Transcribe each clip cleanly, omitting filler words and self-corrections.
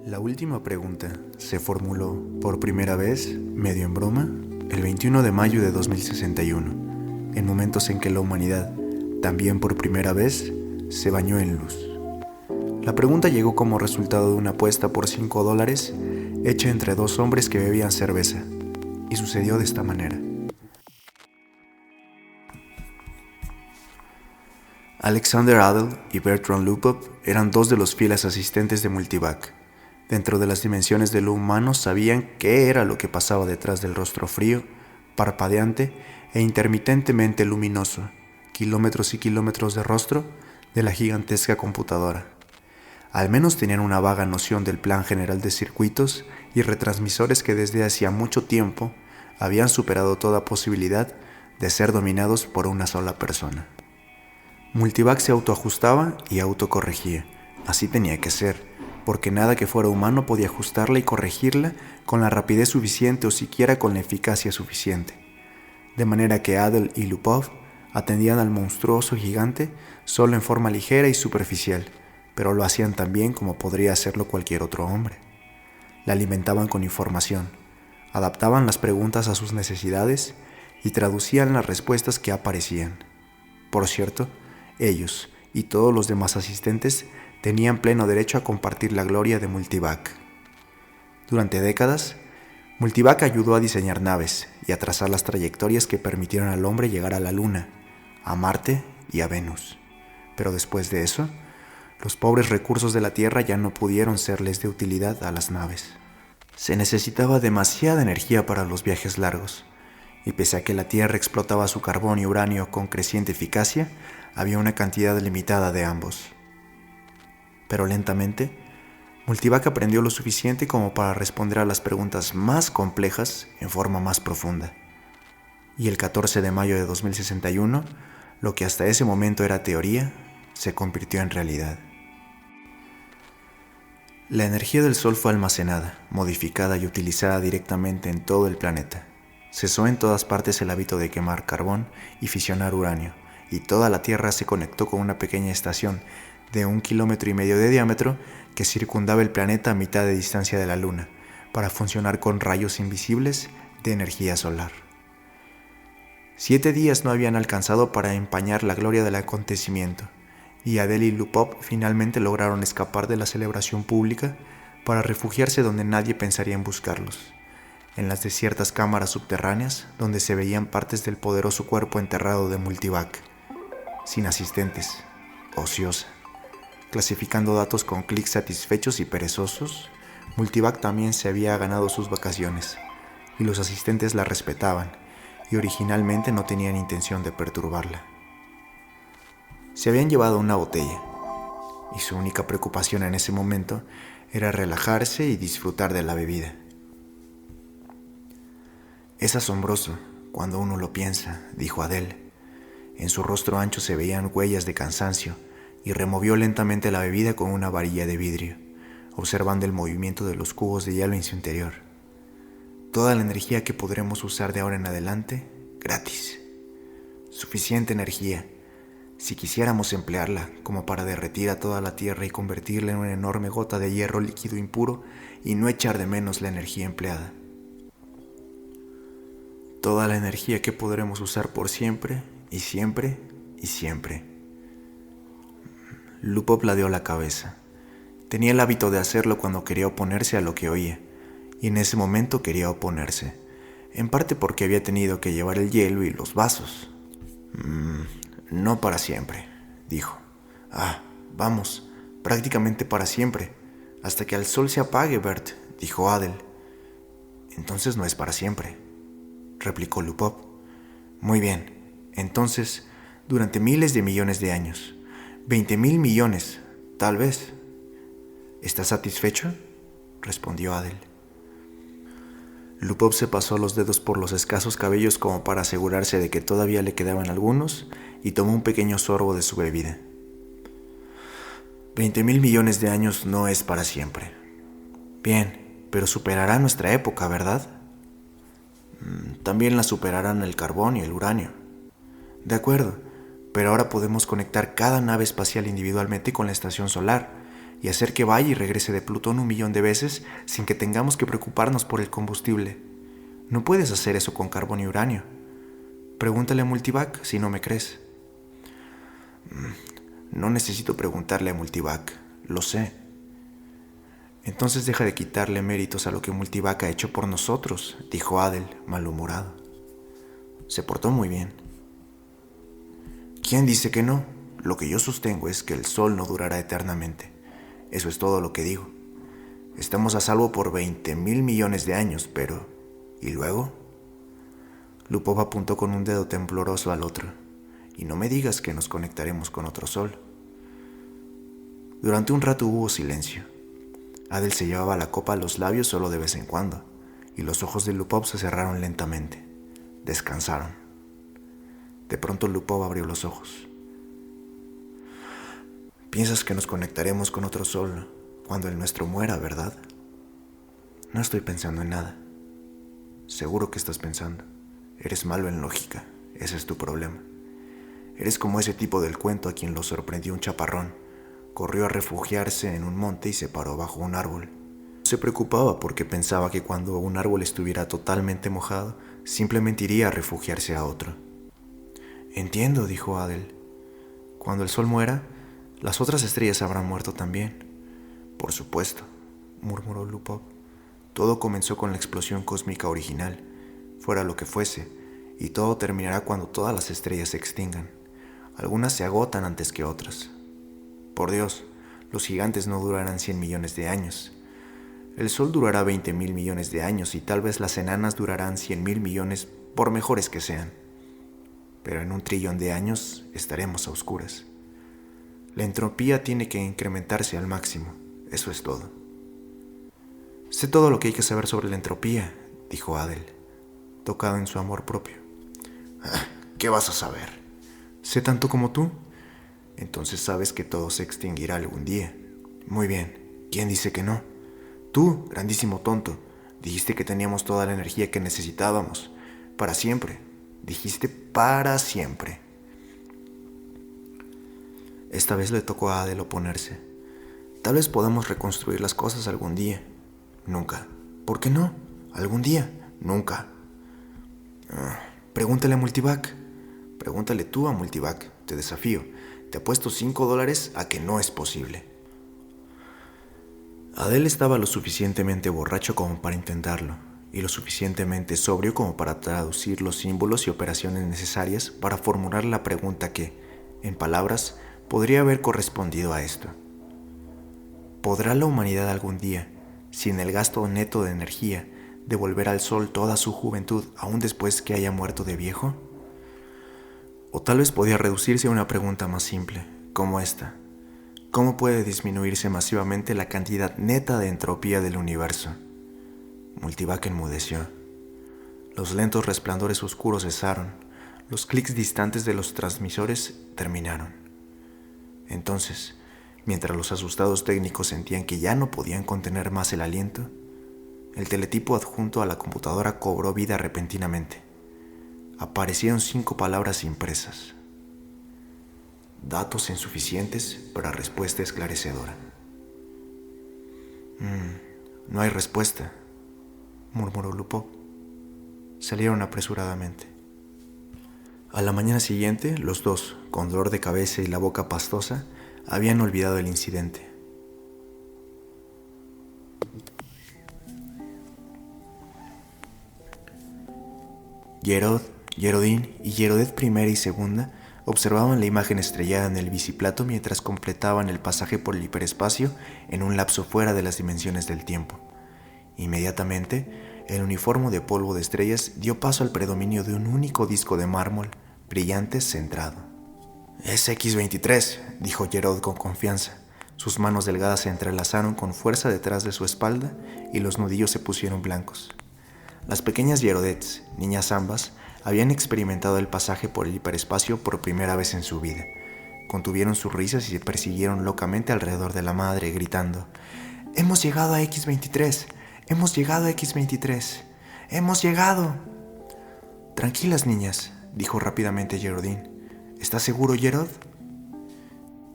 La última pregunta se formuló por primera vez, medio en broma, el 21 de mayo de 2061, en momentos en que la humanidad, también por primera vez, se bañó en luz. La pregunta llegó como resultado de una apuesta por $5 hecha entre dos hombres que bebían cerveza, y sucedió de esta manera. Alexander Adel y Bertrand Lupop eran dos de los fieles asistentes de Multivac. Dentro de las dimensiones de lo humano sabían qué era lo que pasaba detrás del rostro frío, parpadeante e intermitentemente luminoso, kilómetros y kilómetros de rostro de la gigantesca computadora. Al menos tenían una vaga noción del plan general de circuitos y retransmisores que desde hacía mucho tiempo habían superado toda posibilidad de ser dominados por una sola persona. Multivac se autoajustaba y autocorregía. Así tenía que ser, porque nada que fuera humano podía ajustarla y corregirla con la rapidez suficiente o siquiera con la eficacia suficiente. De manera que Adel y Lupov atendían al monstruoso gigante solo en forma ligera y superficial, pero lo hacían tan bien como podría hacerlo cualquier otro hombre. La alimentaban con información, adaptaban las preguntas a sus necesidades y traducían las respuestas que aparecían. Por cierto, ellos y todos los demás asistentes tenían pleno derecho a compartir la gloria de Multivac. Durante décadas, Multivac ayudó a diseñar naves y a trazar las trayectorias que permitieron al hombre llegar a la Luna, a Marte y a Venus. Pero después de eso, los pobres recursos de la Tierra ya no pudieron serles de utilidad a las naves. Se necesitaba demasiada energía para los viajes largos, y pese a que la Tierra explotaba su carbón y uranio con creciente eficacia, había una cantidad limitada de ambos. Pero lentamente, Multivac aprendió lo suficiente como para responder a las preguntas más complejas en forma más profunda. Y el 14 de mayo de 2061, lo que hasta ese momento era teoría, se convirtió en realidad. La energía del Sol fue almacenada, modificada y utilizada directamente en todo el planeta. Cesó en todas partes el hábito de quemar carbón y fisionar uranio, y toda la Tierra se conectó con una pequeña estación de 1,5 kilómetros de diámetro que circundaba el planeta a mitad de distancia de la Luna, para funcionar con rayos invisibles de energía solar. 7 días no habían alcanzado para empañar la gloria del acontecimiento, y Adel y Lupov finalmente lograron escapar de la celebración pública para refugiarse donde nadie pensaría en buscarlos, en las desiertas cámaras subterráneas donde se veían partes del poderoso cuerpo enterrado de Multivac, sin asistentes, ociosa. Clasificando datos con clics satisfechos y perezosos, Multivac también se había ganado sus vacaciones, y los asistentes la respetaban, y originalmente no tenían intención de perturbarla. Se habían llevado una botella, y su única preocupación en ese momento era relajarse y disfrutar de la bebida. Es asombroso cuando uno lo piensa, dijo Adel. En su rostro ancho se veían huellas de cansancio, y removió lentamente la bebida con una varilla de vidrio, observando el movimiento de los cubos de hielo en su interior. Toda la energía que podremos usar de ahora en adelante, gratis. Suficiente energía, si quisiéramos emplearla como para derretir a toda la Tierra y convertirla en una enorme gota de hierro líquido impuro y no echar de menos la energía empleada. Toda la energía que podremos usar por siempre y siempre y siempre. Lupov ladeó la cabeza. Tenía el hábito de hacerlo cuando quería oponerse a lo que oía, y en ese momento quería oponerse, en parte porque había tenido que llevar el hielo y los vasos. No para siempre, dijo. Vamos, prácticamente para siempre, hasta que el sol se apague, Bert, dijo Adel. Entonces no es para siempre, replicó Lupov. Muy bien, entonces, durante miles de millones de años, 20,000 millones, tal vez. ¿Estás satisfecho?, respondió Adel. Lupov se pasó los dedos por los escasos cabellos como para asegurarse de que todavía le quedaban algunos y tomó un pequeño sorbo de su bebida. 20,000 millones de años no es para siempre. Bien, pero superará nuestra época, ¿verdad? También la superarán el carbón y el uranio. De acuerdo, pero ahora podemos conectar cada nave espacial individualmente con la estación solar, y hacer que vaya y regrese de Plutón 1.000.000 de veces sin que tengamos que preocuparnos por el combustible. No puedes hacer eso con carbón y uranio. Pregúntale a Multivac si no me crees. No necesito preguntarle a Multivac, lo sé. Entonces deja de quitarle méritos a lo que Multivac ha hecho por nosotros, dijo Adel, malhumorado. Se portó muy bien. ¿Quién dice que no? Lo que yo sostengo es que el sol no durará eternamente. Eso es todo lo que digo. Estamos a salvo por 20.000.000.000 de años, pero... ¿y luego? Lupov apuntó con un dedo tembloroso al otro. Y no me digas que nos conectaremos con otro sol. Durante un rato hubo silencio. Adel se llevaba la copa a los labios solo de vez en cuando, y los ojos de Lupov se cerraron lentamente. Descansaron. De pronto Lupov abrió los ojos. Piensas que nos conectaremos con otro sol cuando el nuestro muera, ¿verdad? No estoy pensando en nada. Seguro que estás pensando. Eres malo en lógica, ese es tu problema. Eres como ese tipo del cuento a quien lo sorprendió un chaparrón. Corrió a refugiarse en un monte y se paró bajo un árbol. Se preocupaba porque pensaba que cuando un árbol estuviera totalmente mojado, simplemente iría a refugiarse a otro. Entiendo, dijo Adel. Cuando el sol muera, las otras estrellas habrán muerto también. Por supuesto, murmuró Lupov. Todo comenzó con la explosión cósmica original, fuera lo que fuese, y todo terminará cuando todas las estrellas se extingan. Algunas se agotan antes que otras. Por Dios, los gigantes no durarán 100.000.000 de años. El Sol durará 20.000.000.000 de años y tal vez las enanas durarán 100.000.000.000 por mejores que sean. Pero en 1.000.000.000 de años estaremos a oscuras. La entropía tiene que incrementarse al máximo, eso es todo. Sé todo lo que hay que saber sobre la entropía, dijo Adel, tocado en su amor propio. ¿Qué vas a saber? ¿Sé tanto como tú? Entonces sabes que todo se extinguirá algún día. Muy bien, ¿quién dice que no? Tú, grandísimo tonto, dijiste que teníamos toda la energía que necesitábamos. Para siempre. Dijiste para siempre. Esta vez le tocó a Adel oponerse. Tal vez podamos reconstruir las cosas algún día. Nunca. ¿Por qué no? ¿Algún día? Nunca. Pregúntale a Multivac. Pregúntale tú a Multivac. Te desafío. Te apuesto $5 a que no es posible. Adel estaba lo suficientemente borracho como para intentarlo, y lo suficientemente sobrio como para traducir los símbolos y operaciones necesarias para formular la pregunta que, en palabras, podría haber correspondido a esto. ¿Podrá la humanidad algún día, sin el gasto neto de energía, devolver al sol toda su juventud aún después que haya muerto de viejo? O tal vez podía reducirse a una pregunta más simple, como esta. ¿Cómo puede disminuirse masivamente la cantidad neta de entropía del universo? Multivac enmudeció. Los lentos resplandores oscuros cesaron. Los clics distantes de los transmisores terminaron. Entonces, mientras los asustados técnicos sentían que ya no podían contener más el aliento, el teletipo adjunto a la computadora cobró vida repentinamente. Aparecieron 5 palabras impresas. Datos insuficientes para respuesta esclarecedora. No hay respuesta, murmuró Lupov. Salieron apresuradamente. A la mañana siguiente, los dos, con dolor de cabeza y la boca pastosa, habían olvidado el incidente. Yerod, Yerodín y Yerodet primera y segunda observaban la imagen estrellada en el biciplato mientras completaban el pasaje por el hiperespacio en un lapso fuera de las dimensiones del tiempo. Inmediatamente, el uniforme de polvo de estrellas dio paso al predominio de un único disco de mármol, brillante, centrado. «Es X-23», dijo Yerod con confianza. Sus manos delgadas se entrelazaron con fuerza detrás de su espalda y los nudillos se pusieron blancos. Las pequeñas Yerodets, niñas ambas, habían experimentado el pasaje por el hiperespacio por primera vez en su vida. Contuvieron sus risas y se persiguieron locamente alrededor de la madre, gritando: «¡Hemos llegado a X-23! ¡Hemos llegado a X-23! ¡Hemos llegado!». «Tranquilas, niñas», dijo rápidamente Yerodín. «¿Estás seguro, Yerod?»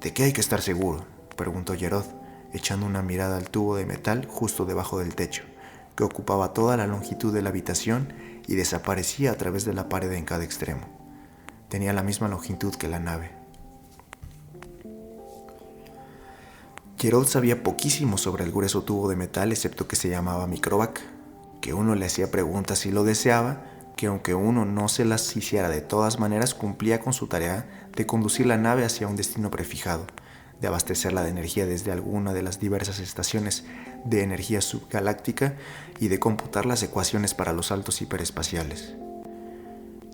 «¿De qué hay que estar seguro?», preguntó Yerod. echando una mirada al tubo de metal justo debajo del techo, que ocupaba toda la longitud de la habitación y desaparecía a través de la pared en cada extremo. Tenía la misma longitud que la nave. Gerald sabía poquísimo sobre el grueso tubo de metal, excepto que se llamaba microvac, que uno le hacía preguntas si lo deseaba, que aunque uno no se las hiciera de todas maneras, cumplía con su tarea de conducir la nave hacia un destino prefijado, de abastecerla de energía desde alguna de las diversas estaciones de energía subgaláctica y de computar las ecuaciones para los saltos hiperespaciales.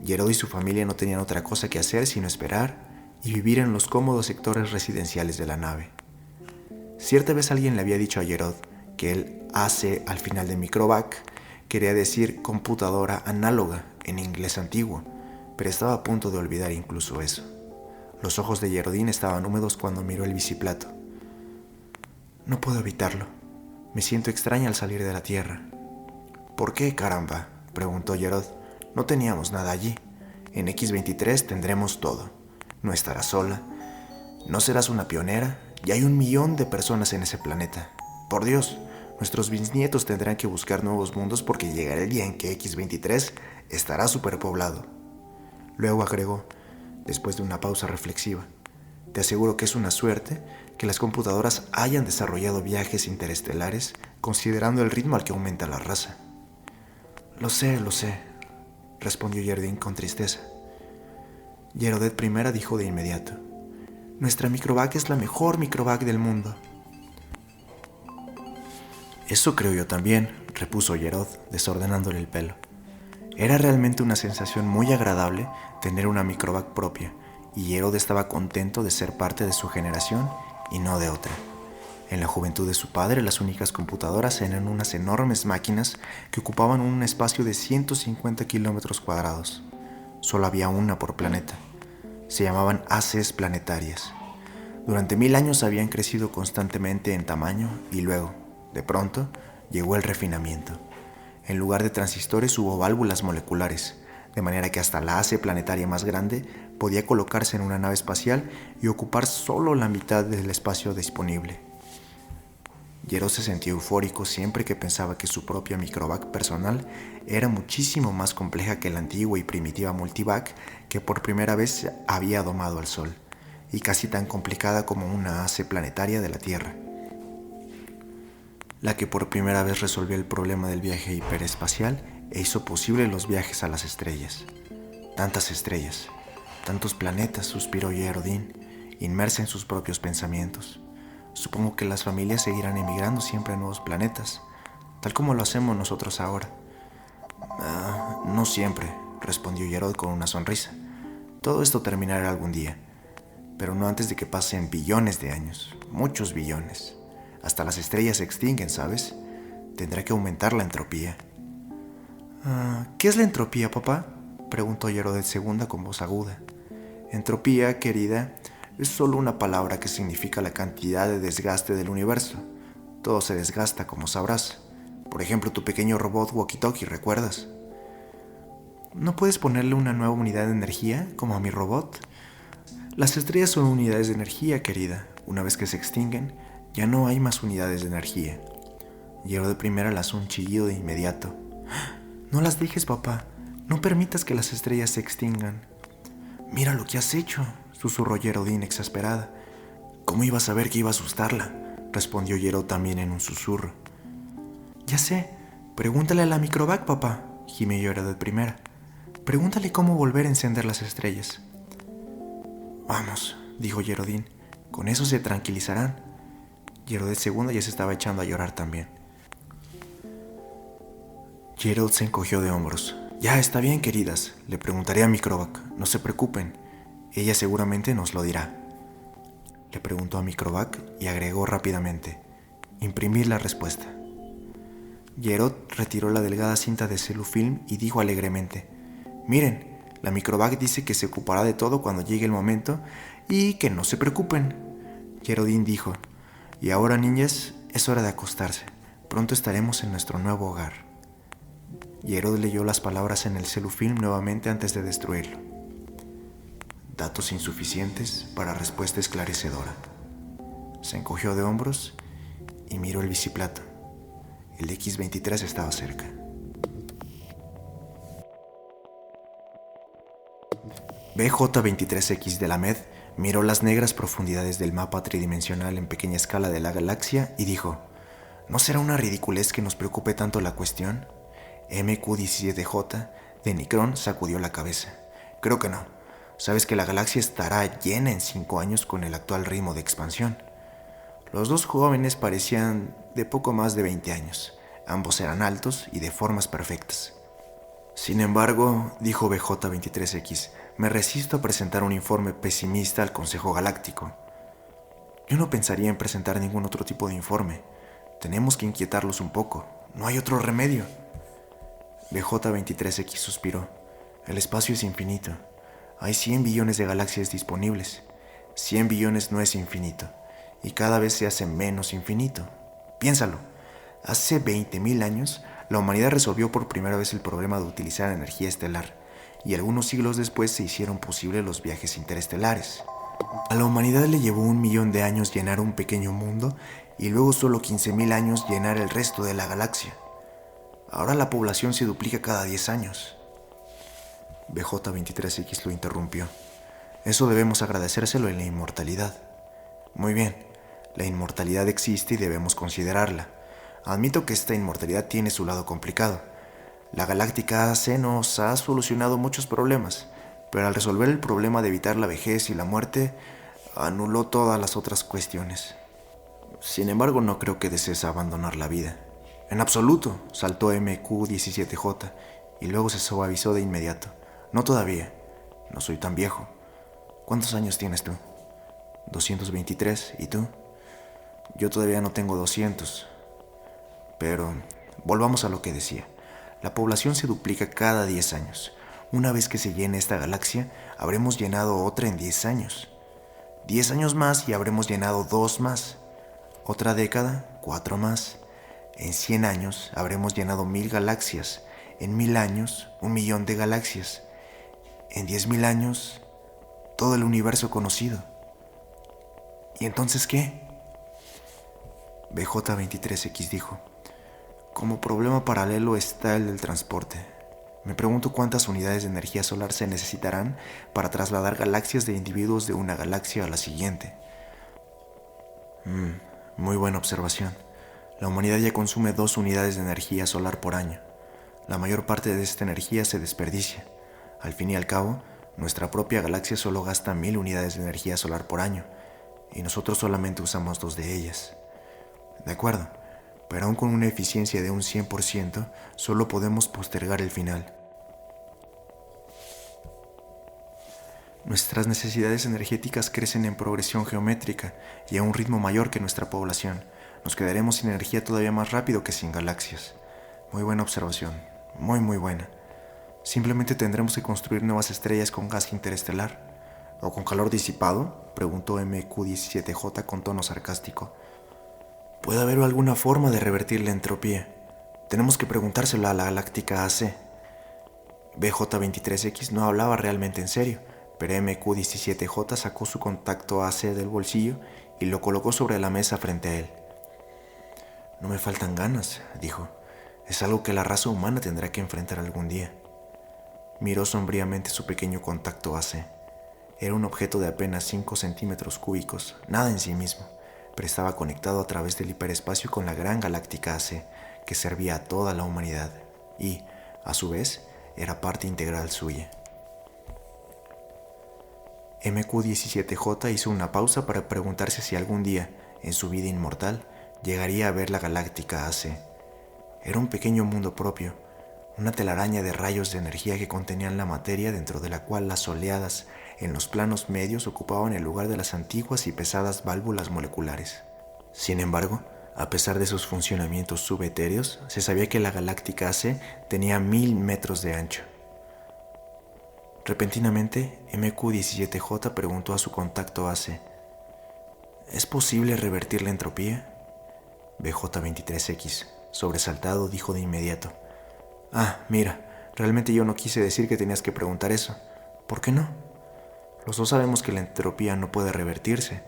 Gerald y su familia no tenían otra cosa que hacer sino esperar y vivir en los cómodos sectores residenciales de la nave. Cierta vez alguien le había dicho a Gerald que el AC al final de microvac quería decir computadora análoga en inglés antiguo, pero estaba a punto de olvidar incluso eso. Los ojos de Geraldine estaban húmedos cuando miró el biciplato. No puedo evitarlo. Me siento extraña al salir de la Tierra. ¿Por qué, caramba?, preguntó Gerald. No teníamos nada allí. En X-23 tendremos todo. No estarás sola. No serás una pionera. Y hay 1 millón de personas en ese planeta. Por Dios, nuestros bisnietos tendrán que buscar nuevos mundos porque llegará el día en que X-23 estará superpoblado. Luego agregó, después de una pausa reflexiva, te aseguro que es una suerte que las computadoras hayan desarrollado viajes interestelares considerando el ritmo al que aumenta la raza. Lo sé, respondió Geraldine con tristeza. Geraldette I dijo de inmediato, nuestra microvac es la mejor microvac del mundo. Eso creo yo también, repuso Gerald, desordenándole el pelo. Era realmente una sensación muy agradable tener una microvac propia, y Gerald estaba contento de ser parte de su generación y no de otra. En la juventud de su padre, las únicas computadoras eran unas enormes máquinas que ocupaban un espacio de 150 kilómetros cuadrados. Solo había una por planeta. Se llamaban ACs planetarias. Durante 1000 años habían crecido constantemente en tamaño y luego, de pronto, llegó el refinamiento. En lugar de transistores hubo válvulas moleculares, de manera que hasta la AC planetaria más grande podía colocarse en una nave espacial y ocupar solo la mitad del espacio disponible. Gerald se sentía eufórico siempre que pensaba que su propia microvac personal era muchísimo más compleja que la antigua y primitiva multivac que por primera vez había domado al Sol, y casi tan complicada como una AC planetaria de la Tierra. La que por primera vez resolvió el problema del viaje hiperespacial e hizo posible los viajes a las estrellas. Tantas estrellas, tantos planetas, suspiró Geraldine, inmersa en sus propios pensamientos. Supongo que las familias seguirán emigrando siempre a nuevos planetas, tal como lo hacemos nosotros ahora. No siempre, respondió Gerald con una sonrisa. Todo esto terminará algún día, pero no antes de que pasen billones de años, muchos billones. Hasta las estrellas se extinguen, ¿sabes? Tendrá que aumentar la entropía. ¿Qué es la entropía, papá?, preguntó Geraldette II con voz aguda. Entropía, querida, es solo una palabra que significa la cantidad de desgaste del universo. Todo se desgasta, como sabrás. Por ejemplo, tu pequeño robot walkie-talkie, ¿recuerdas? ¿No puedes ponerle una nueva unidad de energía, como a mi robot? Las estrellas son unidades de energía, querida. Una vez que se extinguen, ya no hay más unidades de energía. Geraldette I lanzó un chillido de inmediato. No las dejes, papá. No permitas que las estrellas se extingan. Mira lo que has hecho, susurró Geraldine exasperada. ¿Cómo iba a saber que iba a asustarla?, respondió Gerald también en un susurro. Ya sé, pregúntale a la microvac, papá, gimió Geraldette I. Pregúntale cómo volver a encender las estrellas. Vamos, dijo Geraldine, con eso se tranquilizarán. Geraldette II ya se estaba echando a llorar también. Gerald se encogió de hombros. Ya, está bien, queridas, le preguntaré a microvac, no se preocupen. Ella seguramente nos lo dirá. Le preguntó a microvac y agregó rápidamente, imprimir la respuesta. Gerald retiró la delgada cinta de celufilm y dijo alegremente, miren, la microvac dice que se ocupará de todo cuando llegue el momento y que no se preocupen. Geraldine dijo, y ahora, niñas, es hora de acostarse. Pronto estaremos en nuestro nuevo hogar. Gerald leyó las palabras en el celufilm nuevamente antes de destruirlo. Datos insuficientes para respuesta esclarecedora. Se encogió de hombros y miró el biciplato. El X-23 estaba cerca. BJ-23X de la MED miró las negras profundidades del mapa tridimensional en pequeña escala de la galaxia y dijo: ¿no será una ridiculez que nos preocupe tanto la cuestión? MQ-17J de Nicron sacudió la cabeza. Creo que no. Sabes que la galaxia estará llena en 5 años con el actual ritmo de expansión. Los dos jóvenes parecían de poco más de 20 años. Ambos eran altos y de formas perfectas. Sin embargo, dijo BJ-23X, me resisto a presentar un informe pesimista al Consejo Galáctico. Yo no pensaría en presentar ningún otro tipo de informe. Tenemos que inquietarlos un poco. No hay otro remedio. BJ-23X suspiró. El espacio es infinito. Hay 100 billones de galaxias disponibles. 100 billones no es infinito. Y cada vez se hace menos infinito. Piénsalo. Hace 20.000 años, la humanidad resolvió por primera vez el problema de utilizar energía estelar. Y algunos siglos después se hicieron posibles los viajes interestelares. A la humanidad le llevó 1.000.000 de años llenar un pequeño mundo y luego solo 15.000 años llenar el resto de la galaxia. Ahora la población se duplica cada 10 años. BJ-23X lo interrumpió. Eso debemos agradecérselo en la inmortalidad. Muy bien, la inmortalidad existe y debemos considerarla. Admito que esta inmortalidad tiene su lado complicado. La Galáctica AC nos ha solucionado muchos problemas, pero al resolver el problema de evitar la vejez y la muerte, anuló todas las otras cuestiones. Sin embargo, no creo que desees abandonar la vida. En absoluto, saltó MQ-17J y luego se suavizó de inmediato. No todavía, no soy tan viejo. ¿Cuántos años tienes tú? 223, ¿y tú? Yo todavía no tengo 200. Pero volvamos a lo que decía. La población se duplica cada 10 años. Una vez que se llene esta galaxia, habremos llenado otra en 10 años. 10 años más y habremos llenado 2 más. Otra década, 4 más. En 100 años habremos llenado 1.000 galaxias. En 1.000 años, 1.000.000 de galaxias. En 10.000 años, todo el universo conocido. ¿Y entonces qué? BJ-23X dijo: como problema paralelo está el del transporte. Me pregunto cuántas unidades de energía solar se necesitarán para trasladar galaxias de individuos de una galaxia a la siguiente. Muy buena observación. La humanidad ya consume 2 unidades de energía solar por año. La mayor parte de esta energía se desperdicia. Al fin y al cabo, nuestra propia galaxia solo gasta 1.000 unidades de energía solar por año, y nosotros solamente usamos 2 de ellas. De acuerdo, pero aún con una eficiencia de un 100%, solo podemos postergar el final. Nuestras necesidades energéticas crecen en progresión geométrica y a un ritmo mayor que nuestra población. Nos quedaremos sin energía todavía más rápido que sin galaxias. Muy buena observación, muy buena. Simplemente tendremos que construir nuevas estrellas con gas interestelar. ¿O con calor disipado?, preguntó MQ-17J con tono sarcástico. ¿Puede haber alguna forma de revertir la entropía? Tenemos que preguntárselo a la Galáctica AC. BJ-23X no hablaba realmente en serio, pero MQ-17J sacó su contacto AC del bolsillo y lo colocó sobre la mesa frente a él. No me faltan ganas, dijo. Es algo que la raza humana tendrá que enfrentar algún día. Miró sombríamente su pequeño contacto AC. Era un objeto de apenas 5 centímetros cúbicos, nada en sí mismo, pero estaba conectado a través del hiperespacio con la gran Galáctica AC, que servía a toda la humanidad y, a su vez, era parte integral suya. MQ-17J hizo una pausa para preguntarse si algún día, en su vida inmortal, llegaría a ver la Galáctica AC. Era un pequeño mundo propio, una telaraña de rayos de energía que contenían la materia dentro de la cual las oleadas en los planos medios ocupaban el lugar de las antiguas y pesadas válvulas moleculares. Sin embargo, a pesar de sus funcionamientos subetéreos, se sabía que la Galáctica AC tenía 1.000 metros de ancho. Repentinamente, MQ-17J preguntó a su contacto AC: ¿es posible revertir la entropía? BJ-23X, sobresaltado, dijo de inmediato: mira, realmente yo no quise decir que tenías que preguntar eso. ¿Por qué no? Los dos sabemos que la entropía no puede revertirse.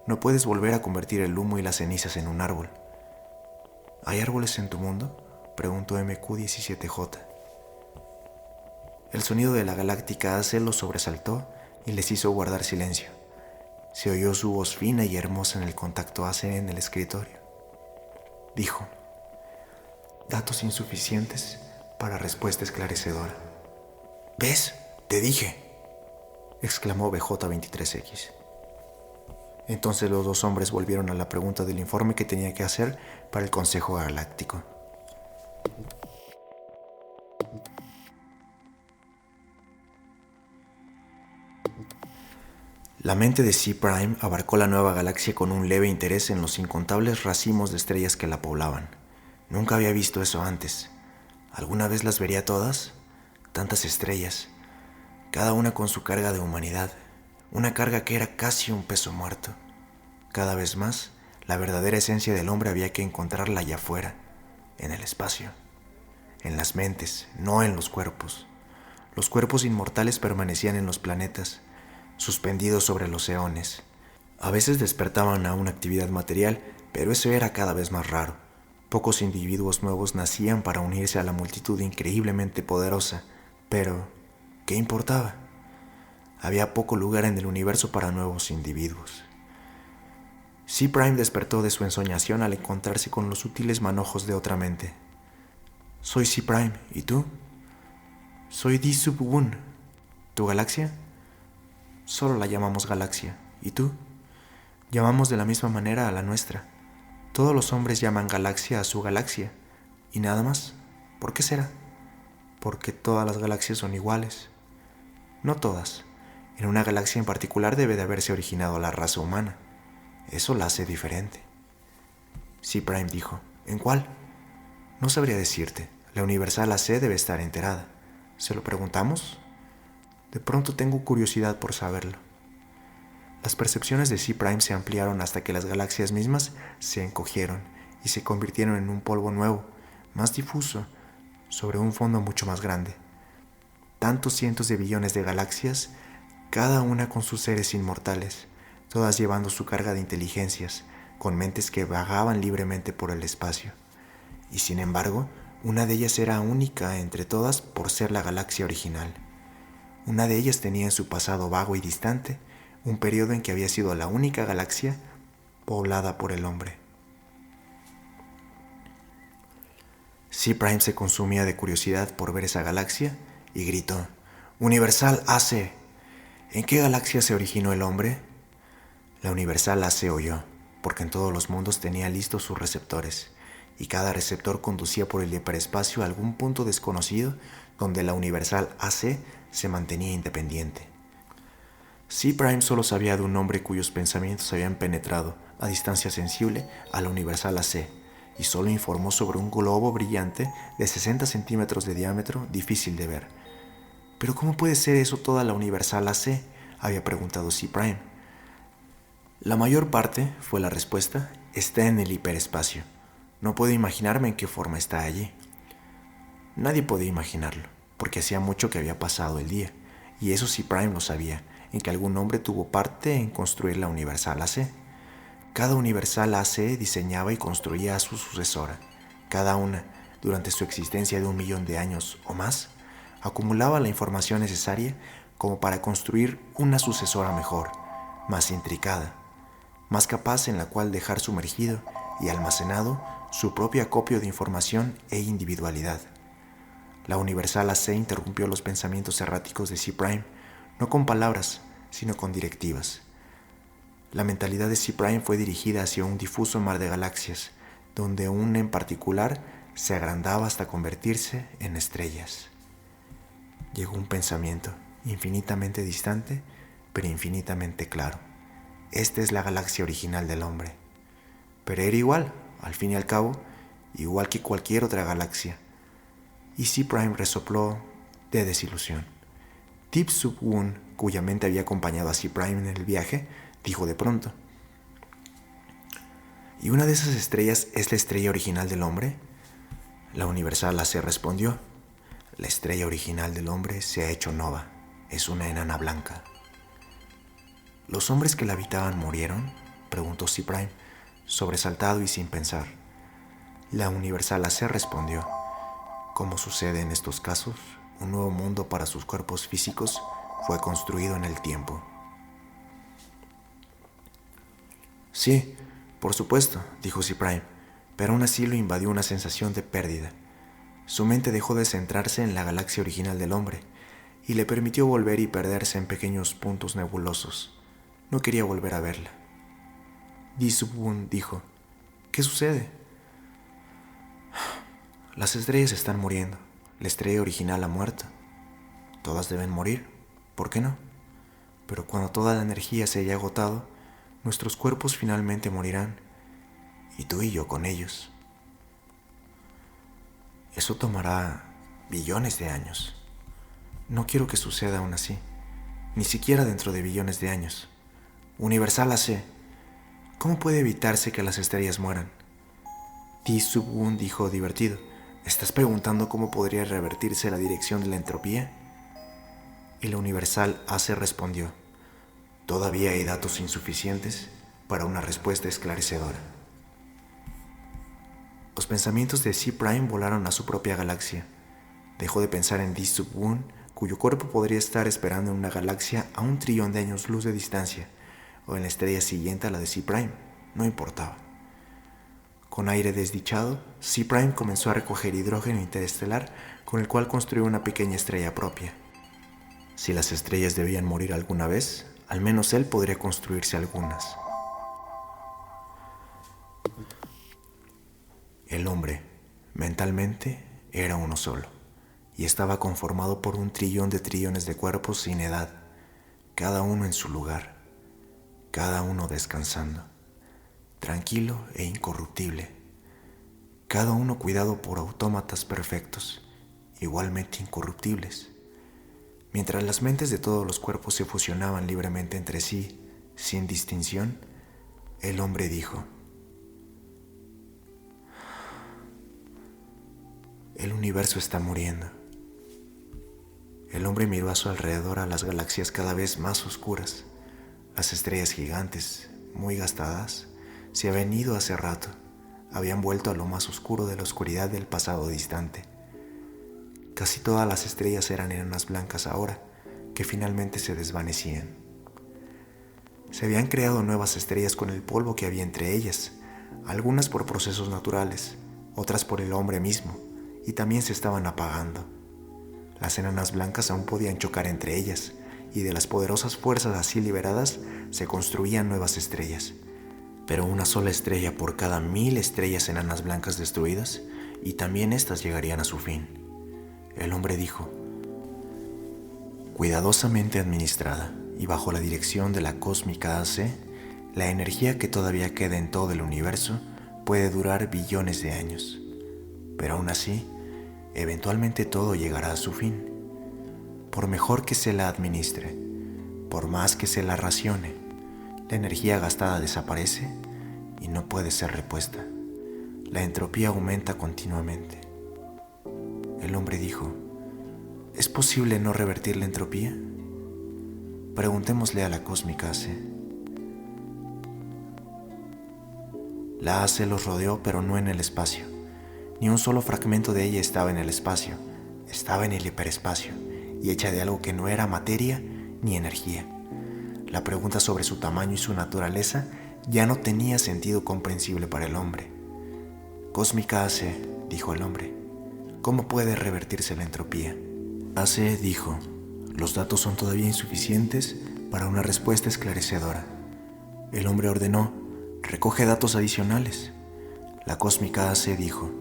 No puedes volver a convertir el humo y las cenizas en un árbol. ¿Hay árboles en tu mundo?, preguntó MQ-17J. El sonido de la galáctica AC los sobresaltó y les hizo guardar silencio. Se oyó su voz fina y hermosa en el contacto AC en el escritorio. Dijo: datos insuficientes para respuesta esclarecedora. ¿Ves? Te dije, exclamó BJ-23X. Entonces los dos hombres volvieron a la pregunta del informe que tenía que hacer para el Consejo Galáctico. La mente de C-Prime abarcó la nueva galaxia con un leve interés en los incontables racimos de estrellas que la poblaban. Nunca había visto eso antes. ¿Alguna vez las vería todas? Tantas estrellas, cada una con su carga de humanidad, una carga que era casi un peso muerto. Cada vez más, la verdadera esencia del hombre había que encontrarla allá afuera, en el espacio, en las mentes, no en los cuerpos. Los cuerpos inmortales permanecían en los planetas, suspendidos sobre los eones. A veces despertaban a una actividad material, pero eso era cada vez más raro. Pocos individuos nuevos nacían para unirse a la multitud increíblemente poderosa, pero ¿qué importaba? Había poco lugar en el universo para nuevos individuos. C-Prime despertó de su ensoñación al encontrarse con los sutiles manojos de otra mente. Soy C-Prime, ¿y tú? Soy D-Sub-1. ¿Tu galaxia? Solo la llamamos galaxia. ¿Y tú? Llamamos de la misma manera a la nuestra. Todos los hombres llaman galaxia a su galaxia. ¿Y nada más? ¿Por qué será? Porque todas las galaxias son iguales. No todas. En una galaxia en particular debe de haberse originado la raza humana. Eso la hace diferente. C-Prime dijo: ¿en cuál? No sabría decirte. La Universal AC debe estar enterada. ¿Se lo preguntamos? De pronto tengo curiosidad por saberlo. Las percepciones de C-Prime se ampliaron hasta que las galaxias mismas se encogieron y se convirtieron en un polvo nuevo, más difuso, sobre un fondo mucho más grande. Tantos cientos de billones de galaxias, cada una con sus seres inmortales, todas llevando su carga de inteligencias, con mentes que vagaban libremente por el espacio. Y sin embargo, una de ellas era única entre todas por ser la galaxia original. Una de ellas tenía en su pasado vago y distante un periodo en que había sido la única galaxia poblada por el hombre. C-Prime se consumía de curiosidad por ver esa galaxia y gritó: Universal AC. ¿En qué galaxia se originó el hombre? La Universal AC oyó, porque en todos los mundos tenía listos sus receptores, y cada receptor conducía por el hiperespacio a algún punto desconocido donde la Universal AC se mantenía independiente. C-Prime solo sabía de un hombre cuyos pensamientos habían penetrado a distancia sensible a la Universal AC, y solo informó sobre un globo brillante de 60 centímetros de diámetro difícil de ver. ¿Pero cómo puede ser eso toda la Universal AC?, había preguntado C-Prime. La mayor parte, fue la respuesta, está en el hiperespacio. No puedo imaginarme en qué forma está allí. Nadie podía imaginarlo, porque hacía mucho que había pasado el día, y eso C-Prime lo sabía, en que algún hombre tuvo parte en construir la Universal AC. Cada Universal AC diseñaba y construía a su sucesora. Cada una, durante su existencia de 1 millón de años o más, acumulaba la información necesaria como para construir una sucesora mejor, más intricada, más capaz en la cual dejar sumergido y almacenado su propio acopio de información e individualidad. La Universal AC interrumpió los pensamientos erráticos de C-Prime, no con palabras, sino con directivas. La mentalidad de C-Prime fue dirigida hacia un difuso mar de galaxias, donde una en particular se agrandaba hasta convertirse en estrellas. Llegó un pensamiento, infinitamente distante, pero infinitamente claro. Esta es la galaxia original del hombre. Pero era igual, al fin y al cabo, igual que cualquier otra galaxia. Y C-Prime resopló de desilusión. D-Sub-1, cuya mente había acompañado a C-Prime en el viaje, dijo de pronto: ¿y una de esas estrellas es la estrella original del hombre? La Universal AC respondió: la estrella original del hombre se ha hecho nova, es una enana blanca. ¿Los hombres que la habitaban murieron?, preguntó C-Prime, sobresaltado y sin pensar. La Universal AC respondió: como sucede en estos casos, un nuevo mundo para sus cuerpos físicos fue construido en el tiempo. Sí, por supuesto, dijo C-Prime, pero aún así lo invadió una sensación de pérdida. Su mente dejó de centrarse en la galaxia original del hombre y le permitió volver y perderse en pequeños puntos nebulosos. No quería volver a verla. Di-Sub-Woon dijo: ¿qué sucede? Las estrellas están muriendo. La estrella original ha muerto. Todas deben morir. ¿Por qué no? Pero cuando toda la energía se haya agotado, nuestros cuerpos finalmente morirán, y tú y yo con ellos. Eso tomará billones de años. No quiero que suceda aún así, ni siquiera dentro de billones de años. Universal AC, ¿cómo puede evitarse que las estrellas mueran? Di-Sub-Woon dijo divertido: ¿estás preguntando cómo podría revertirse la dirección de la entropía? Y la Universal AC respondió: todavía hay datos insuficientes para una respuesta esclarecedora. Los pensamientos de C-Prime volaron a su propia galaxia. Dejó de pensar en Di-Sub-Woon, cuyo cuerpo podría estar esperando en una galaxia a 1 trillón de años luz de distancia, o en la estrella siguiente a la de C-Prime. No importaba. Con aire desdichado, C-Prime comenzó a recoger hidrógeno interestelar, con el cual construyó una pequeña estrella propia. Si las estrellas debían morir alguna vez, al menos él podría construirse algunas. El hombre, mentalmente, era uno solo, y estaba conformado por 1 trillón de trillones de cuerpos sin edad, cada uno en su lugar, cada uno descansando, tranquilo e incorruptible, cada uno cuidado por autómatas perfectos, igualmente incorruptibles. Mientras las mentes de todos los cuerpos se fusionaban libremente entre sí, sin distinción, el hombre dijo: el universo está muriendo. El hombre miró a su alrededor a las galaxias cada vez más oscuras. Las estrellas gigantes, muy gastadas, se habían ido hace rato, habían vuelto a lo más oscuro de la oscuridad del pasado distante. Casi todas las estrellas eran enanas blancas ahora, que finalmente se desvanecían. Se habían creado nuevas estrellas con el polvo que había entre ellas, algunas por procesos naturales, otras por el hombre mismo, y también se estaban apagando. Las enanas blancas aún podían chocar entre ellas, y de las poderosas fuerzas así liberadas se construían nuevas estrellas. Pero una sola estrella por cada 1000 estrellas enanas blancas destruidas, y también éstas llegarían a su fin. El hombre dijo: cuidadosamente administrada y bajo la dirección de la Cósmica AC, la energía que todavía queda en todo el universo puede durar billones de años. Pero aún así, eventualmente todo llegará a su fin. Por mejor que se la administre, por más que se la racione, la energía gastada desaparece y no puede ser repuesta. La entropía aumenta continuamente. El hombre dijo: ¿es posible no revertir la entropía? Preguntémosle a la Cósmica AC. La AC los rodeó, pero no en el espacio. Ni un solo fragmento de ella estaba en el espacio, estaba en el hiperespacio, y hecha de algo que no era materia ni energía. La pregunta sobre su tamaño y su naturaleza ya no tenía sentido comprensible para el hombre. Cósmica AC, dijo el hombre, ¿cómo puede revertirse la entropía? AC dijo: los datos son todavía insuficientes para una respuesta esclarecedora. El hombre ordenó: recoge datos adicionales. La Cósmica AC dijo: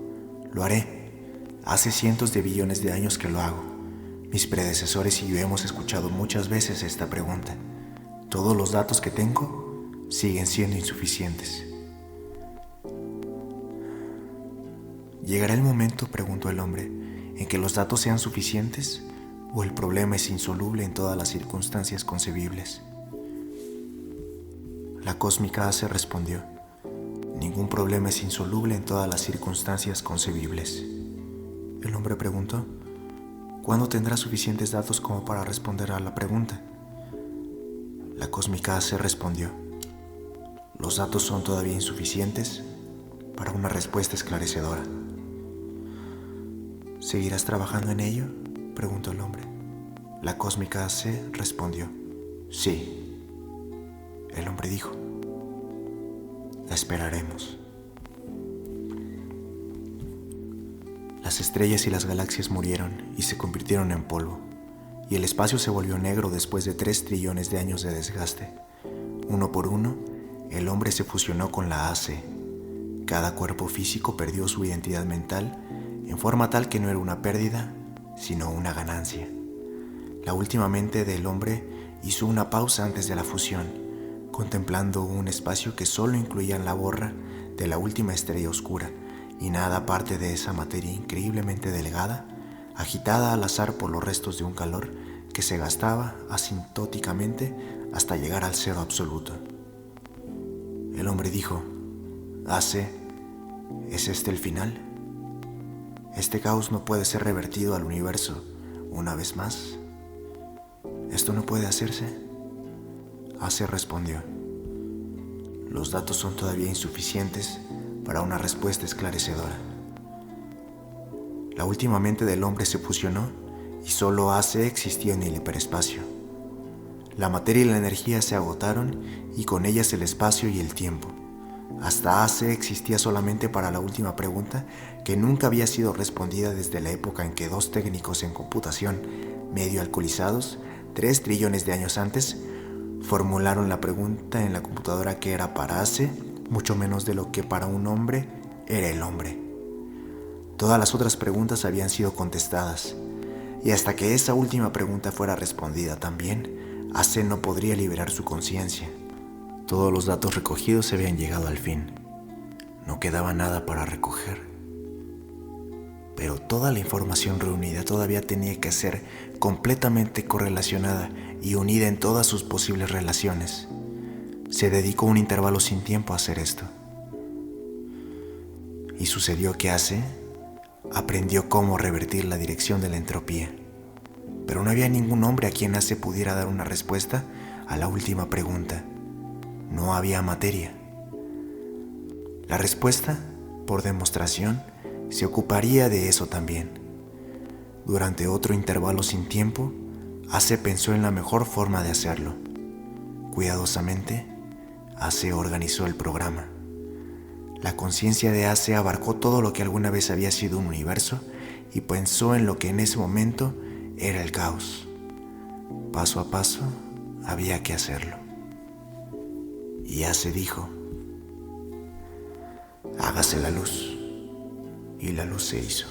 lo haré. Hace cientos de billones de años que lo hago. Mis predecesores y yo hemos escuchado muchas veces esta pregunta. Todos los datos que tengo siguen siendo insuficientes. ¿Llegará el momento, preguntó el hombre, en que los datos sean suficientes o el problema es insoluble en todas las circunstancias concebibles? La Cósmica AC respondió: ningún problema es insoluble en todas las circunstancias concebibles. El hombre preguntó: ¿cuándo tendrá suficientes datos como para responder a la pregunta? La Cósmica AC respondió: los datos son todavía insuficientes para una respuesta esclarecedora. ¿Seguirás trabajando en ello?, preguntó el hombre. La cósmica AC respondió: sí. El hombre dijo: la esperaremos. Las estrellas y las galaxias murieron y se convirtieron en polvo, y el espacio se volvió negro después de 3 trillones de años de desgaste. Uno por uno, el hombre se fusionó con la AC. Cada cuerpo físico perdió su identidad mental en forma tal que no era una pérdida, sino una ganancia. La última mente del hombre hizo una pausa antes de la fusión, contemplando un espacio que solo incluía la borra de la última estrella oscura y nada aparte de esa materia increíblemente delgada, agitada al azar por los restos de un calor que se gastaba asintóticamente hasta llegar al cero absoluto. El hombre dijo: AC, ¿es este el final? Este caos no puede ser revertido al universo una vez más. ¿Esto no puede hacerse? AC respondió: los datos son todavía insuficientes para una respuesta esclarecedora. La última mente del hombre se fusionó y solo AC existía en el hiperespacio. La materia y la energía se agotaron y con ellas el espacio y el tiempo. Hasta AC existía solamente para la última pregunta que nunca había sido respondida desde la época en que 2 técnicos en computación, medio alcoholizados, 3 trillones de años antes, formularon la pregunta en la computadora que era para AC mucho menos de lo que para un hombre era el hombre. Todas las otras preguntas habían sido contestadas, y hasta que esa última pregunta fuera respondida también, AC no podría liberar su conciencia. Todos los datos recogidos habían llegado al fin. No quedaba nada para recoger. Pero toda la información reunida todavía tenía que ser completamente correlacionada y unida en todas sus posibles relaciones. Se dedicó un intervalo sin tiempo a hacer esto. Y sucedió que AC aprendió cómo revertir la dirección de la entropía. Pero no había ningún hombre a quien AC pudiera dar una respuesta a la última pregunta. No había materia. La respuesta, por demostración, se ocuparía de eso también. Durante otro intervalo sin tiempo, AC pensó en la mejor forma de hacerlo. Cuidadosamente, AC organizó el programa. La conciencia de AC abarcó todo lo que alguna vez había sido un universo y pensó en lo que en ese momento era el caos. Paso a paso, había que hacerlo. Y AC dijo: hágase la luz. Y la luz se hizo.